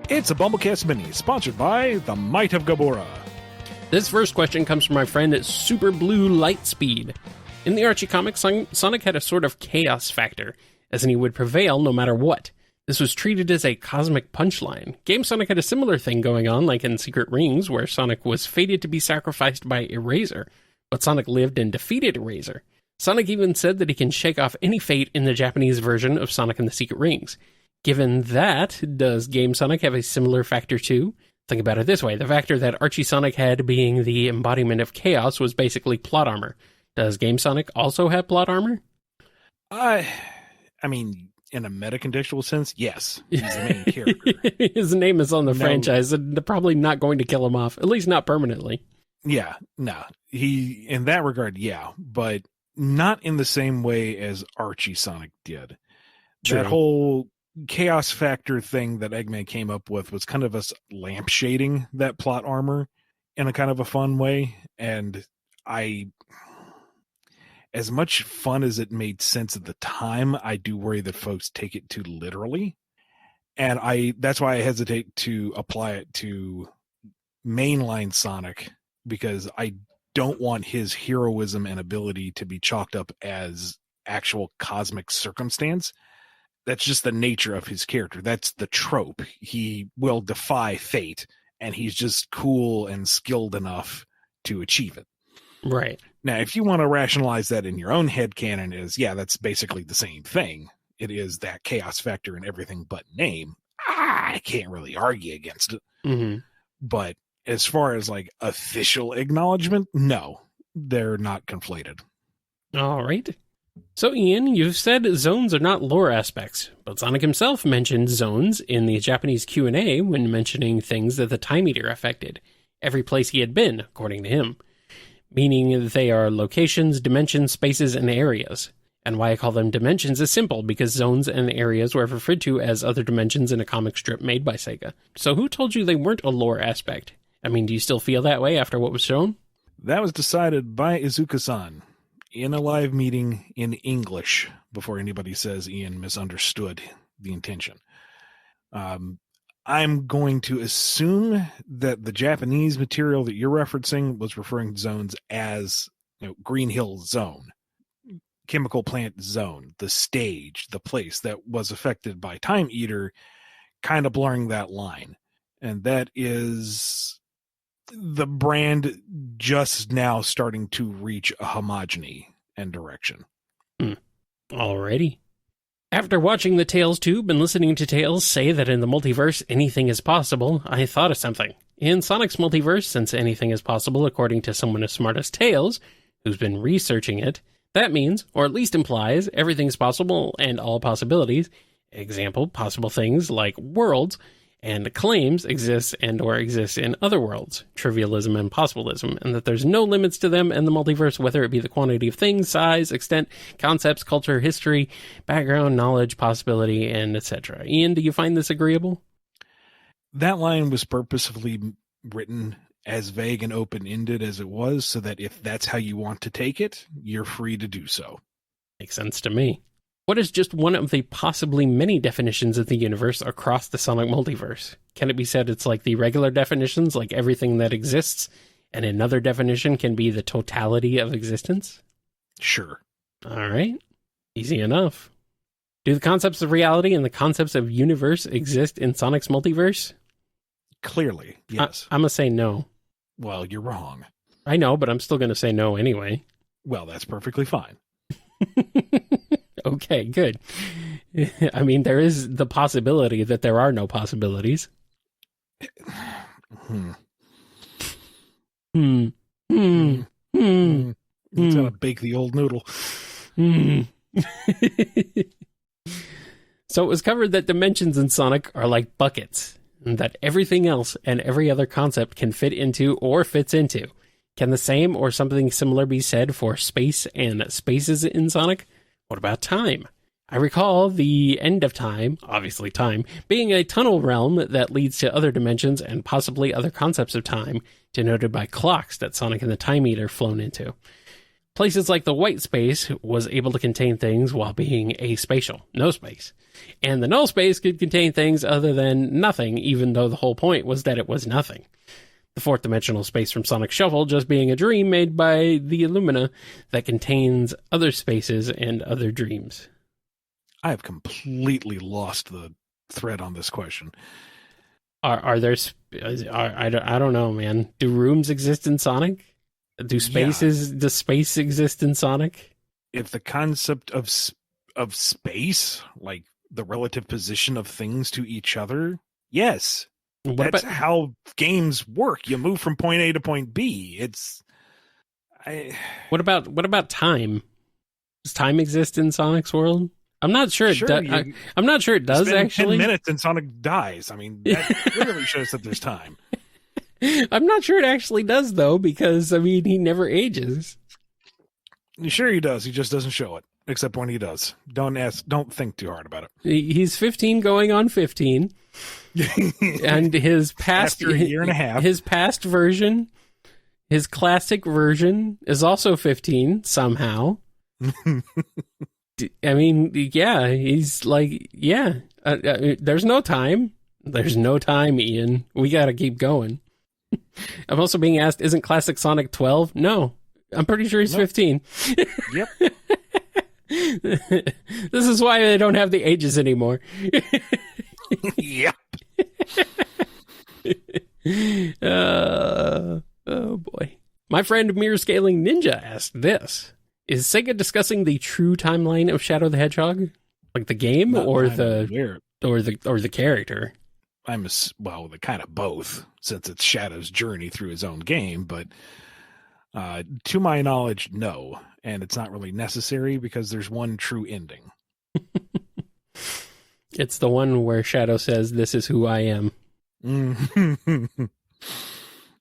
It's a BumbleKast Mini, sponsored by the Might of Gabora. This first question comes from my friend Super Blue Lightspeed. In the Archie comics, Sonic had a sort of chaos factor, as in he would prevail no matter what. This was treated as a cosmic punchline. Game Sonic had a similar thing going on, like in Secret Rings, where Sonic was fated to be sacrificed by Eraser, but Sonic lived and defeated Eraser. Sonic even said that he can shake off any fate in the Japanese version of Sonic and the Secret Rings. Given that, does Game Sonic have a similar factor too? Think about it this way. The factor that Archie Sonic had, being the embodiment of chaos, was basically plot armor. Does Game Sonic also have plot armor? I mean, in a meta-contextual sense, yes. He's the main character. His name is on the franchise, and they're probably not going to kill him off, at least not permanently. Yeah, no. He, in that regard, yeah, but not in the same way as Archie Sonic did. True. That whole chaos factor thing that Eggman came up with was kind of us lampshading that plot armor in a kind of a fun way. And as much fun as it made sense at the time, I do worry that folks take it too literally. And that's why I hesitate to apply it to mainline Sonic, because I don't want his heroism and ability to be chalked up as actual cosmic circumstance. That's just the nature of his character. That's the trope. He will defy fate, and he's just cool and skilled enough to achieve it. Right. Now, if you want to rationalize that in your own headcanon as, yeah, that's basically the same thing. It is that chaos factor in everything but name. I can't really argue against it. Mm-hmm. But as far as like official acknowledgement, no, they're not conflated. All right. So, Ian, you've said zones are not lore aspects, but Sonic himself mentioned zones in the Japanese Q&A when mentioning things that the Time Eater affected, every place he had been, according to him, meaning they are locations, dimensions, spaces, and areas. And why I call them dimensions is simple, because zones and areas were referred to as other dimensions in a comic strip made by Sega. So who told you they weren't a lore aspect? I mean, do you still feel that way after what was shown? That was decided by Izuka-san in a live meeting in English, before anybody says Ian misunderstood the intention. I'm going to assume that the Japanese material that you're referencing was referring to zones as, Green Hill Zone, Chemical Plant Zone, the stage, the place that was affected by Time Eater, kind of blurring that line. And that is the brand just now starting to reach a homogeny and direction. Alrighty. After watching the Tales Tube and listening to Tales say that in the multiverse anything is possible, I thought of something. In Sonic's multiverse, since anything is possible according to someone as smart as Tails, who's been researching it, that means, or at least implies, everything's possible and all possibilities, example, possible things like worlds, and claims exist and or exist in other worlds, trivialism and possibilism, and that there's no limits to them in the multiverse, whether it be the quantity of things, size, extent, concepts, culture, history, background, knowledge, possibility, and etc. Ian, do you find this agreeable? That line was purposefully written as vague and open-ended as it was, so that if that's how you want to take it, you're free to do so. Makes sense to me. What is just one of the possibly many definitions of the universe across the Sonic multiverse? Can it be said it's like the regular definitions, like everything that exists, and another definition can be the totality of existence? Sure. All right. Easy enough. Do the concepts of reality and the concepts of universe exist in Sonic's multiverse? Clearly, yes. I'm going to say no. Well, you're wrong. I know, but I'm still going to say no anyway. Well, that's perfectly fine. Okay, good. I mean, there is the possibility that there are no possibilities. It's gonna bake the old noodle. So it was covered that dimensions in Sonic are like buckets, and that everything else and every other concept can fit into or fits into. Can the same or something similar be said for space and spaces in Sonic? What about time? I recall the end of time, obviously time, being a tunnel realm that leads to other dimensions and possibly other concepts of time, denoted by clocks that Sonic and the Time Eater flown into. Places like the white space was able to contain things while being aspatial, no space. And the null space could contain things other than nothing, even though the whole point was that it was nothing. The fourth dimensional space from Sonic Shuffle just being a dream made by the Illumina that contains other spaces and other dreams. I have completely lost the thread on this question. Are there... I don't know, man. Do rooms exist in Sonic? Does space exist in Sonic? If the concept of space, like the relative position of things to each other, yes. That's how games work. You move from point A to point B. What about time? Does time exist in Sonic's world? I'm not sure it does. I'm not sure it does, actually. 10 minutes and Sonic dies. I mean, that clearly shows that there's time. I'm not sure it actually does, though, because, I mean, he never ages. Sure he does. He just doesn't show it, except when he does. Don't think too hard about it. He's 15 going on 15. And his past... After a year and a half. His past version, his classic version, is also 15, somehow. I mean, yeah, he's like, yeah. There's no time. There's no time, Ian. We gotta keep going. I'm also being asked, isn't Classic Sonic 12? No. I'm pretty sure he's 15. Yep. This is why they don't have the ages anymore. Yep. Oh, boy. My friend Mirror Scaling Ninja asked this. Is Sega discussing the true timeline of Shadow the Hedgehog? Like the game or the character? The kind of both, since it's Shadow's journey through his own game, but to my knowledge, no. And it's not really necessary because there's one true ending. It's the one where Shadow says, "This is who I am."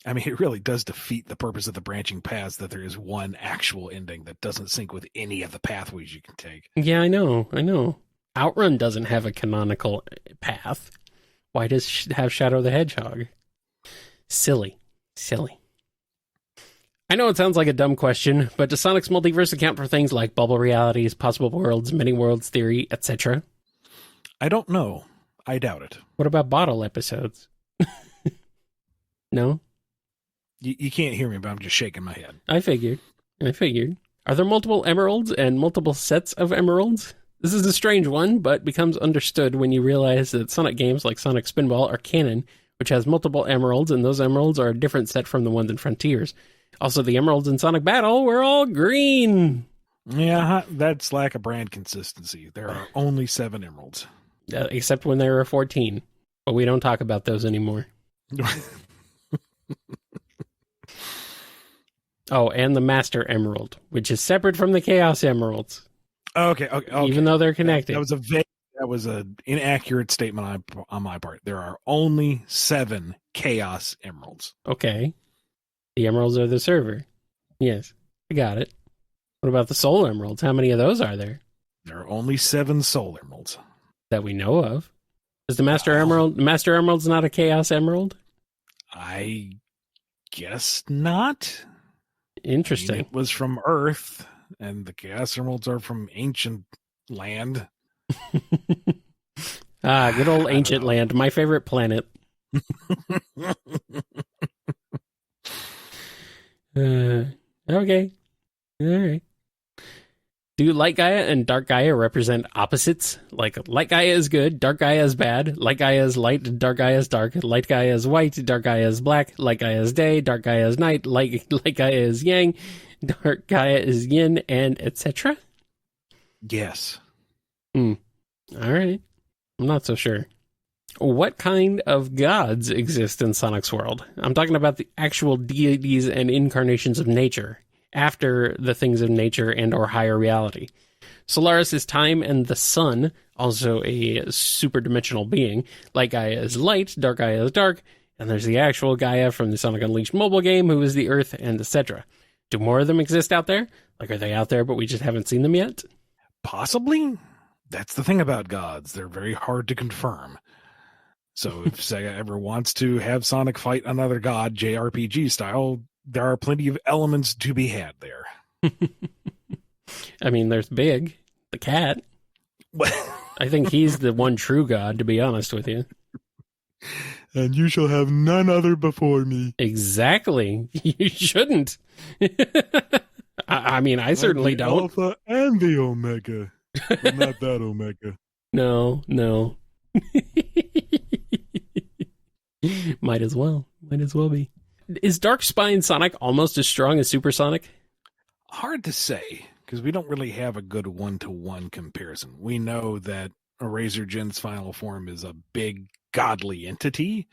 I mean, it really does defeat the purpose of the branching paths that there is one actual ending that doesn't sync with any of the pathways you can take. Yeah, I know. Outrun doesn't have a canonical path. Why does it have Shadow the Hedgehog? Silly. I know it sounds like a dumb question, but does Sonic's multiverse account for things like bubble realities, possible worlds, many worlds theory, etc.? I don't know. I doubt it. What about bottle episodes? No? You can't hear me, but I'm just shaking my head. I figured. Are there multiple emeralds and multiple sets of emeralds? This is a strange one, but becomes understood when you realize that Sonic games like Sonic Spinball are canon, which has multiple emeralds, and those emeralds are a different set from the ones in Frontiers. Also, the emeralds in Sonic Battle were all green. Yeah, that's lack of brand consistency. There are only 7 emeralds. Except when there are 14. But we don't talk about those anymore. Oh, and the Master Emerald, which is separate from the Chaos Emeralds. Okay. Even though they're connected. That was an inaccurate statement on my part. There are only 7 Chaos Emeralds. Okay. The emeralds are the server. Yes, I got it. What about the Soul Emeralds? How many of those are there? There are only 7 Soul Emeralds. That we know of. Is the Master Emerald's not a Chaos Emerald? I guess not. Interesting. I mean, it was from Earth, and the Chaos Emeralds are from ancient land. Good old ancient land. My favorite planet. Okay. All right. Do Light Gaia and Dark Gaia represent opposites? Like, Light Gaia is good, Dark Gaia is bad, Light Gaia is light, Dark Gaia is dark, Light Gaia is white, Dark Gaia is black, Light Gaia is day, Dark Gaia is night, Light Gaia is yang, Dark Gaia is yin, and etc.? Yes. All right. I'm not so sure. What kind of gods exist in Sonic's world? I'm talking about the actual deities and incarnations of nature, after the things of nature and or higher reality. Solaris is time and the sun, also a super-dimensional being. Light Gaia is light, Dark Gaia is dark, and there's the actual Gaia from the Sonic Unleashed mobile game, who is the earth, and etc. Do more of them exist out there? Like, are they out there, but we just haven't seen them yet? Possibly. That's the thing about gods. They're very hard to confirm. So if Sega ever wants to have Sonic fight another god, JRPG style, there are plenty of elements to be had there. I mean, there's Big, the cat. I think he's the one true god, to be honest with you. And you shall have none other before me. Exactly. You shouldn't. I mean, I certainly the don't. Alpha and the Omega. But not that Omega. No. Might as well be. Is Dark Spine Sonic almost as strong as Super Sonic? Hard to say, because we don't really have a good one-to-one comparison. We know that Eraser Gen's final form is a big, godly entity,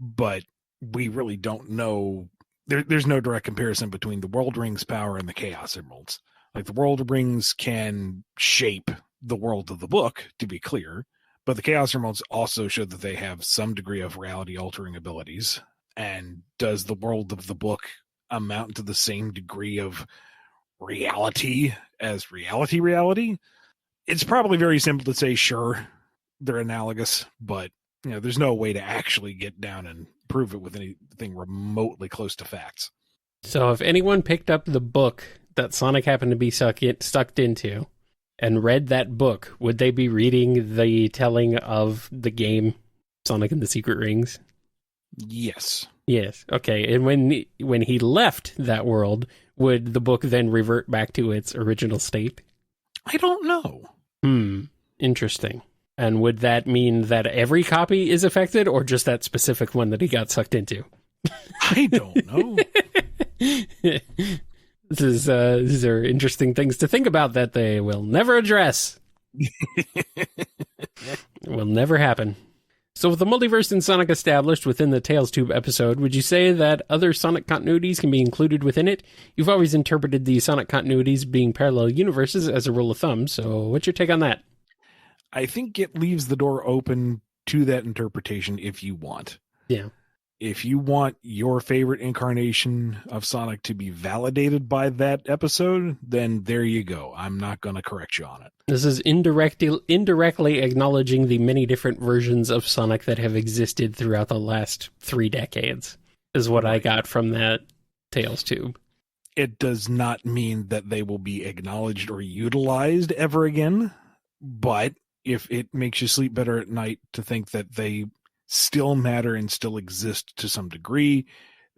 but we really don't know. There's no direct comparison between the World Ring's power and the Chaos Emeralds. Like, the World Rings can shape the world of the book, to be clear, but the Chaos Emeralds also show that they have some degree of reality-altering abilities. And does the world of the book amount to the same degree of reality as reality? It's probably very simple to say, sure, they're analogous, but there's no way to actually get down and prove it with anything remotely close to facts. So if anyone picked up the book that Sonic happened to be sucked into and read that book, would they be reading the telling of the game Sonic and the Secret Rings? Yes. Yes. Okay. And when he left that world, would the book then revert back to its original state? I don't know. Interesting. And would that mean that every copy is affected, or just that specific one that he got sucked into? I don't know. These are interesting things to think about that they will never address. It will never happen. So with the multiverse in Sonic established within the Tales Tube episode, would you say that other Sonic continuities can be included within it? You've always interpreted the Sonic continuities being parallel universes as a rule of thumb, so what's your take on that? I think it leaves the door open to that interpretation if you want. Yeah. If you want your favorite incarnation of Sonic to be validated by that episode, then there you go. I'm not going to correct you on it. This is indirectly acknowledging the many different versions of Sonic that have existed throughout the last 3 decades, is what I got from that Tales Tube. It does not mean that they will be acknowledged or utilized ever again, but if it makes you sleep better at night to think that they still matter and still exist to some degree,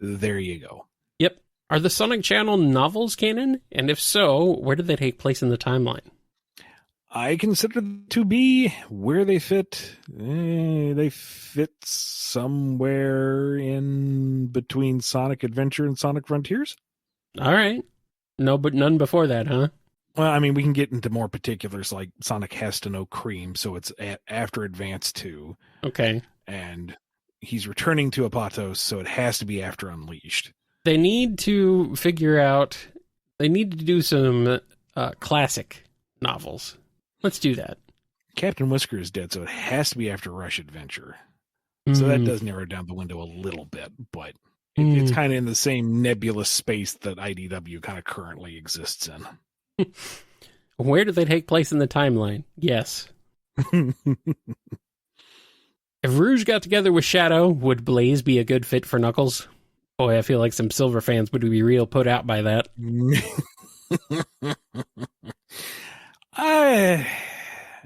there you go. Yep. Are the Sonic Channel novels canon? And if so, where do they take place in the timeline? I consider them to be where they fit. They fit somewhere in between Sonic Adventure and Sonic Frontiers. All right. No, but none before that, huh? Well, I mean, we can get into more particulars, like Sonic has to know Cream, so it's after Advance 2. Okay. And he's returning to Apatos, so it has to be after Unleashed. They need to figure out... They need to do some classic novels. Let's do that. Captain Whisker is dead, so it has to be after Rush Adventure. So that does narrow down the window a little bit, but it's kind of in the same nebulous space that IDW kind of currently exists in. Where do they take place in the timeline? Yes. If Rouge got together with Shadow, would Blaze be a good fit for Knuckles? Boy, I feel like some Silver fans would be real put out by that.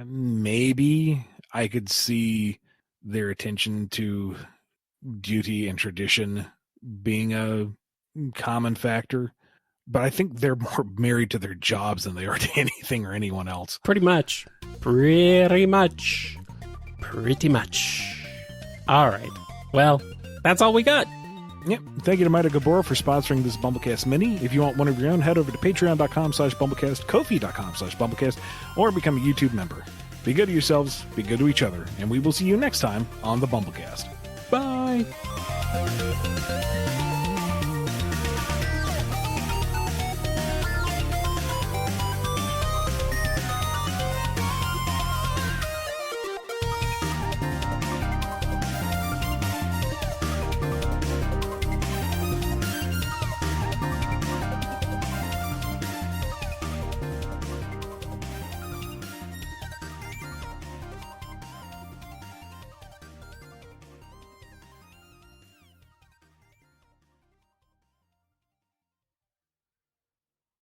Maybe I could see their attention to duty and tradition being a common factor, but I think they're more married to their jobs than they are to anything or anyone else. Pretty much. All right. Well, that's all we got. Yep. Thank you to Maida Gabor for sponsoring this BumbleKast Mini. If you want one of your own, head over to patreon.com/BumbleKast, Ko-fi.com/BumbleKast, or become a YouTube member. Be good to yourselves, be good to each other, and we will see you next time on the BumbleKast. Bye.